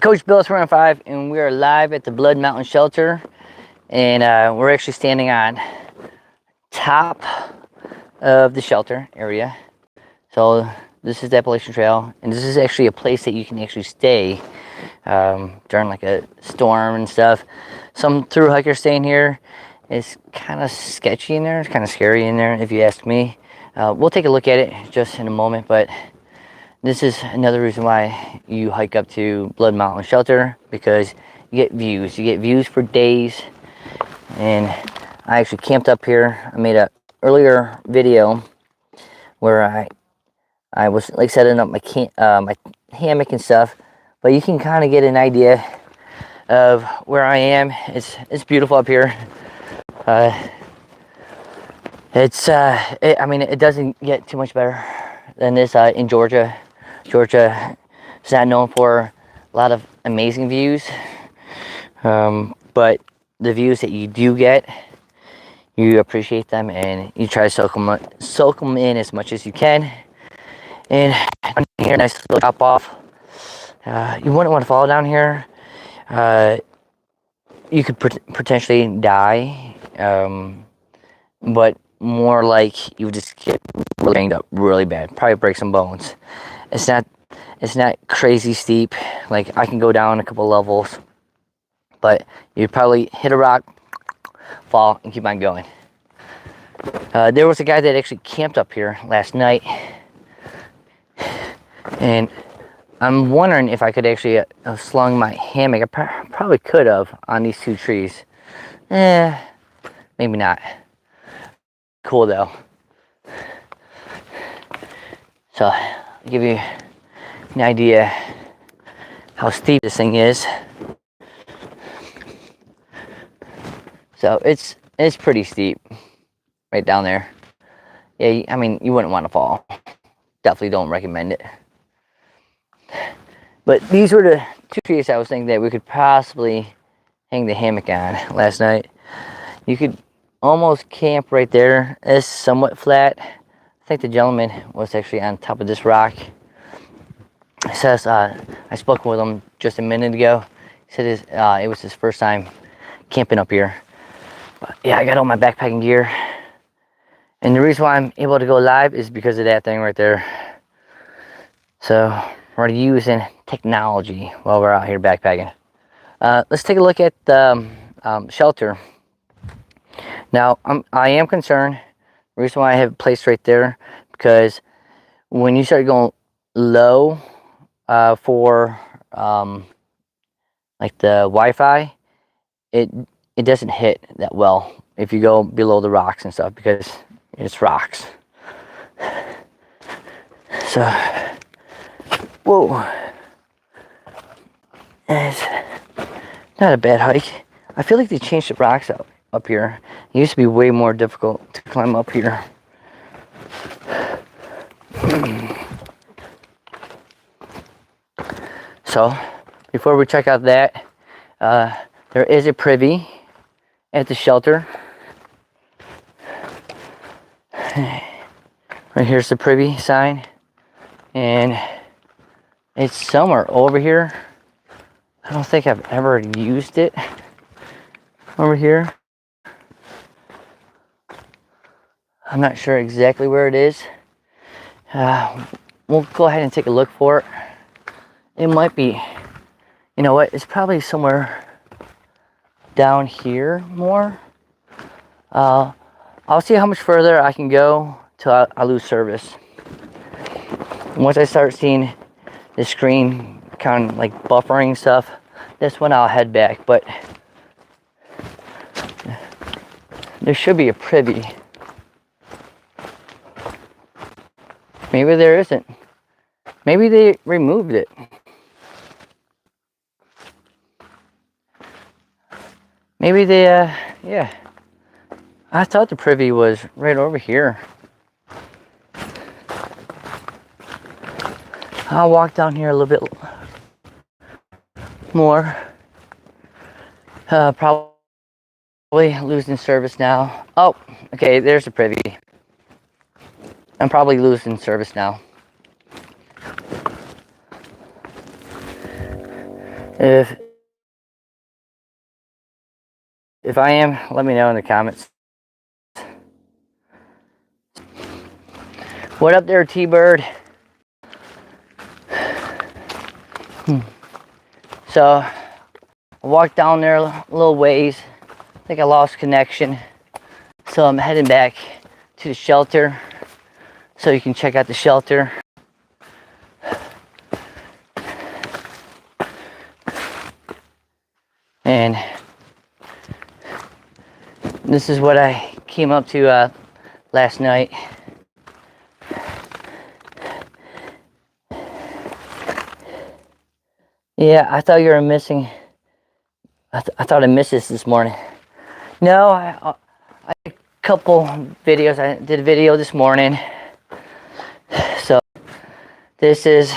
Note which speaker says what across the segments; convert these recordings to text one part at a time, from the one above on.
Speaker 1: Coach Bill 315, and we are live at the Blood Mountain Shelter, and we're actually standing on top of the shelter area. So this is the Appalachian Trail, and this is actually a place that you can actually stay during like a storm and stuff. Some thru hikers staying here. It's kind of sketchy in there. It's kind of scary in there, if you ask me. We'll take a look at it just in a moment, but this is another reason why you hike up to Blood Mountain Shelter, because you get views. You get views for days. And I actually camped up here. I made a earlier video where I was like setting up my my hammock and stuff, but you can kind of get an idea of where I am. It's beautiful up here. I mean, it doesn't get too much better than this in Georgia. Georgia is not known for a lot of amazing views, but the views that you do get, you appreciate them and you try to soak them in as much as you can. And here, nice little drop off. You wouldn't want to fall down here. You could potentially die, but more like you would just get really banged up really bad, probably break some bones. It's not crazy steep. Like, I can go down a couple levels, but you'd probably hit a rock, fall, and keep on going. There was a guy that actually camped up here last night, and I'm wondering if I could actually slung my hammock. I probably could have on these two trees. Maybe not. Cool though. So, I'll give you an idea how steep this thing is. So it's pretty steep right down there. Yeah, I mean, you wouldn't want to fall. Definitely don't recommend it. But these were the two trees I was thinking that we could possibly hang the hammock on last night. You could almost camp right there. It's somewhat flat. I think the gentleman was actually on top of this rock. He says, I spoke with him just a minute ago. He said it was his first time camping up here. But yeah, I got all my backpacking gear. And the reason why I'm able to go live is because of that thing right there. So we're using technology while we're out here backpacking. Let's take a look at the shelter. Now, I am concerned. The reason why I have it placed right there, because when you start going low for like the Wi-Fi, it doesn't hit that well if you go below the rocks and stuff, because it's rocks. So, whoa, it's not a bad hike. I feel like they changed the rocks up here. It used to be way more difficult to climb up here. So, before we check out that, there is a privy at the shelter. Right here's the privy sign, and it's somewhere over here. I don't think I've ever used it over here. I'm not sure exactly where it is. We'll go ahead and take a look for it. It might be, you know what, it's probably somewhere down here more. I'll see how much further I can go till I lose service. Once I start seeing the screen kind of like buffering stuff, that's when I'll head back. But there should be a privy. Maybe there isn't. Maybe they removed it. Maybe they, yeah. I thought the privy was right over here. I'll walk down here a little bit more. Probably losing service now. Oh, okay, there's the privy. I'm probably losing service now. If I am, let me know in the comments. What up there, T-Bird? So I walked down there a little ways. I think I lost connection. So I'm heading back to the shelter so you can check out the shelter. And this is what I came up to last night. Yeah, I thought you were missing. I thought I missed this morning. No, I a couple videos. I did a video this morning. So this is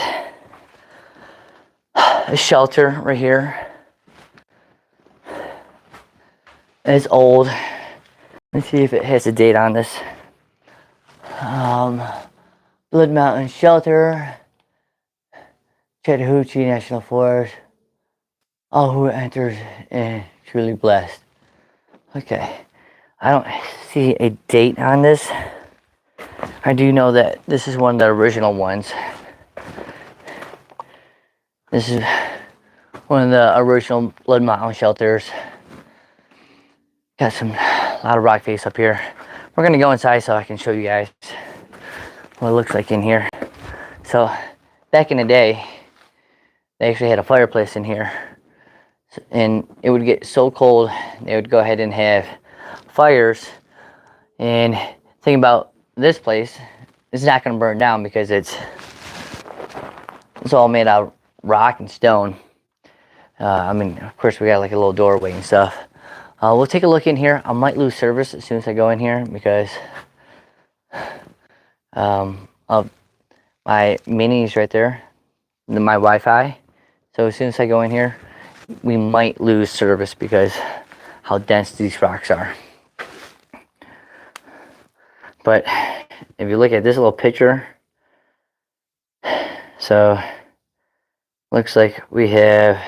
Speaker 1: a shelter right here. It's old. Let's see if it has a date on this. Blood Mountain Shelter, Chattahoochee National Forest. All who enters in truly blessed. Okay, I don't see a date on this. I do know that this is one of the original ones. This is one of the original Blood Mountain shelters. Got a lot of rock face up here. We're gonna go inside so I can show you guys what it looks like in here. So back in the day, they actually had a fireplace in here, and it would get so cold they would go ahead and have fires. And think about this place, it's not going to burn down because it's all made out of rock and stone. I mean, of course we got like a little doorway and stuff. We'll take a look in here. I might lose service as soon as I go in here because of my minis right there, my Wi-Fi. So as soon as I go in here, we might lose service because how dense these rocks are. But if you look at this little picture, so looks like we have,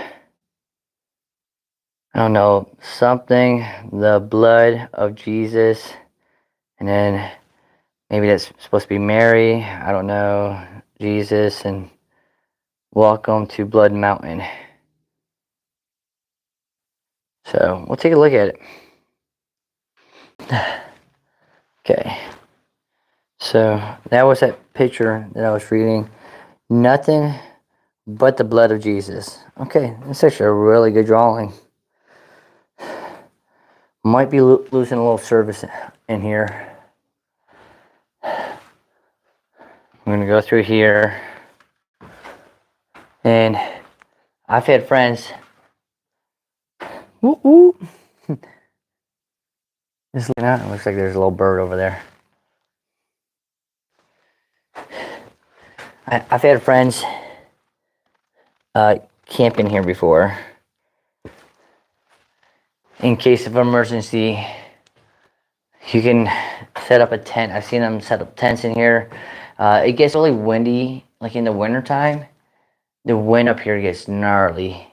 Speaker 1: I don't know, something, the blood of Jesus, and then maybe that's supposed to be Mary, I don't know, Jesus, and welcome to Blood Mountain. So we'll take a look at it. Okay. So that was that picture that I was reading. Nothing but the blood of Jesus. Okay, that's actually a really good drawing. Might be losing a little service in here. I'm gonna go through here, and I've had friends. Whoop, whoop. Just looking out, it looks like there's a little bird over there. I've had friends camping here before. In case of emergency, you can set up a tent. I've seen them set up tents in here. It gets really windy, like in the wintertime. The wind up here gets gnarly,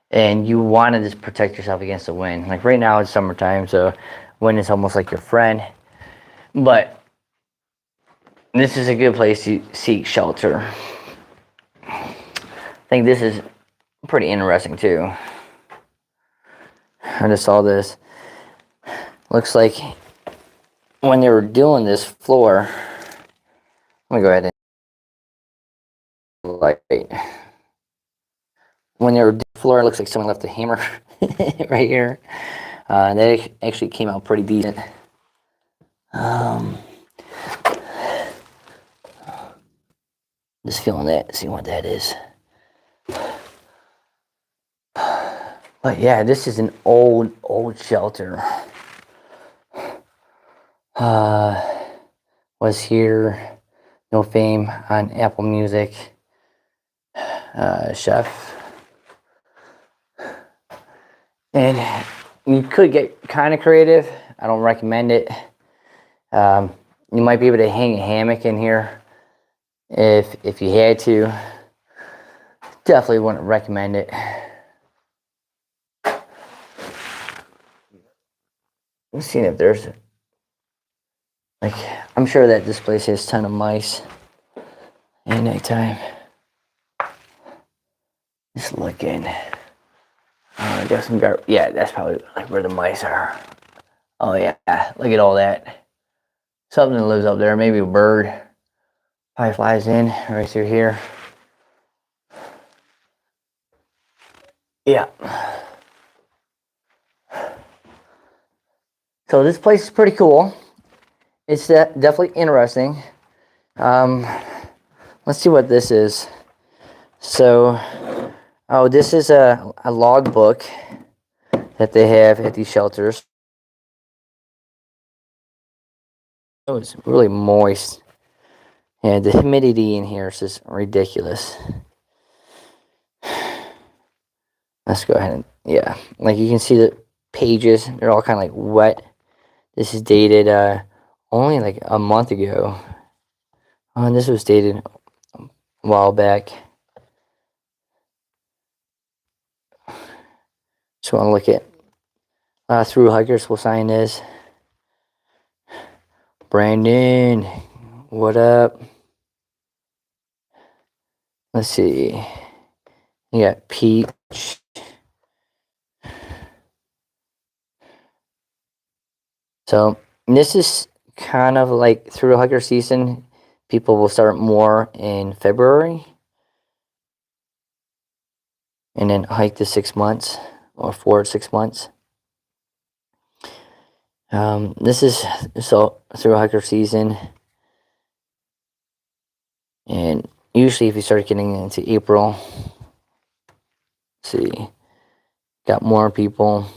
Speaker 1: and you want to just protect yourself against the wind. Like right now it's summertime, so wind is almost like your friend. But this is a good place to seek shelter. I think this is pretty interesting too. I just saw this. Looks like when they were doing this floor, let me go ahead and light. When they were doing the floor, it looks like someone left a hammer right here. They actually came out pretty decent. Just feeling that, seeing what that is. But yeah, this is an old shelter. Was here, no fame on Apple Music. Chef. And you could get kind of creative. I don't recommend it. You might be able to hang a hammock in here if you had to. Definitely wouldn't recommend it. Let's see if there's, like, I'm sure that this place has a ton of mice at nighttime. Just looking. I got some yeah, that's probably like where the mice are. Oh yeah, look at all that. Something that lives up there, maybe a bird. Probably flies in right through here. Yeah. So this place is pretty cool. It's definitely interesting. Let's see what this is. So, oh, this is a log book that they have at these shelters. Oh, it's really moist. And the humidity in here is just ridiculous. Let's go ahead and, yeah. Like you can see the pages, they're all kind of like wet. This is dated only like a month ago. Oh, and this was dated a while back. Just want to look at through hikers will sign this. Brandon, what up? Let's see. You got Peach. So this is kind of like through hiker season. People will start more in February and then hike to 6 months or 4 to 6 months. This is so through hiker season, and usually if you start getting into April, let's see, got more people.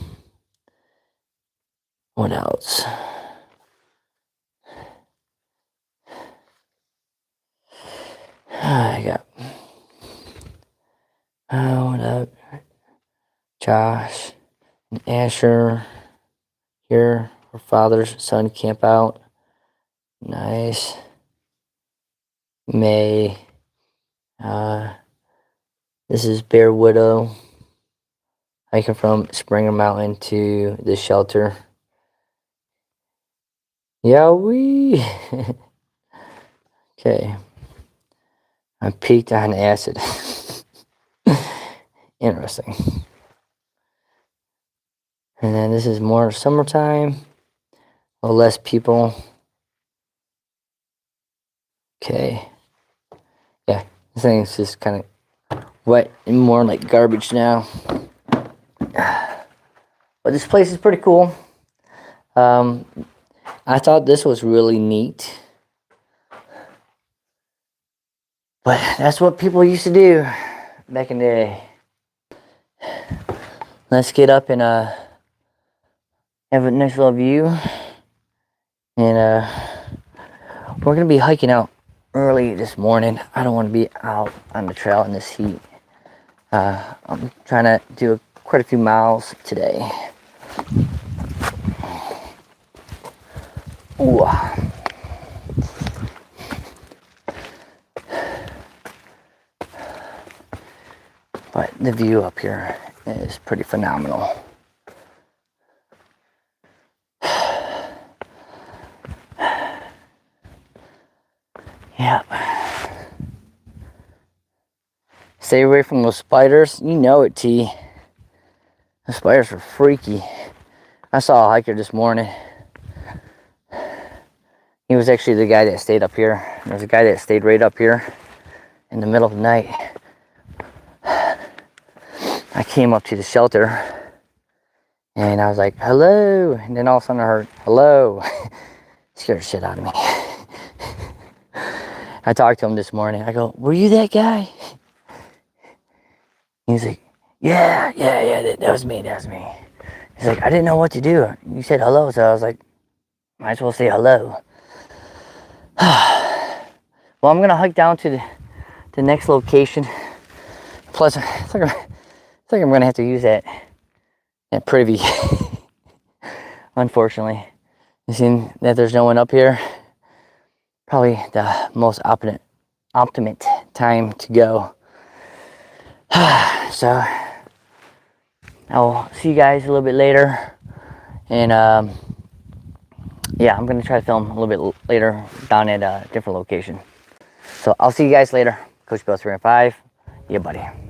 Speaker 1: What else? I got what up? Josh and Asher here for father's son camp out. Nice. May. This is Bear Widow hiking from Springer Mountain to the shelter. Yowee. Okay. I peaked on acid. Interesting. And then this is more summertime. A little less people. Okay. Yeah, this thing is just kind of wet and more like garbage now. But this place is pretty cool. I thought this was really neat. But that's what people used to do back in the day. Let's get up and have a nice little view. And we're going to be hiking out early this morning. I don't want to be out on the trail in this heat. I'm trying to do quite a few miles today. Ooh. But the view up here is pretty phenomenal. Yep. Stay away from those spiders. You know it, T. The spiders are freaky. I saw a hiker this morning. He was actually the guy that stayed up here. There's a guy that stayed right up here in the middle of the night. I came up to the shelter and I was like, hello. And then all of a sudden I heard, hello. Scared the shit out of me. I talked to him this morning. I go, were you that guy? He's like, yeah, that was me. He's like, I didn't know what to do. You said hello, so I was like, might as well say hello. Well, I'm gonna hike down to the next location. Plus, it's like I'm gonna have to use that privy. Unfortunately, you see that there's no one up here. Probably the most optimate time to go. So I'll see you guys a little bit later, and yeah, I'm gonna try to film a little bit later down at a different location. So I'll see you guys later. Coach Bill 305. Yeah, buddy.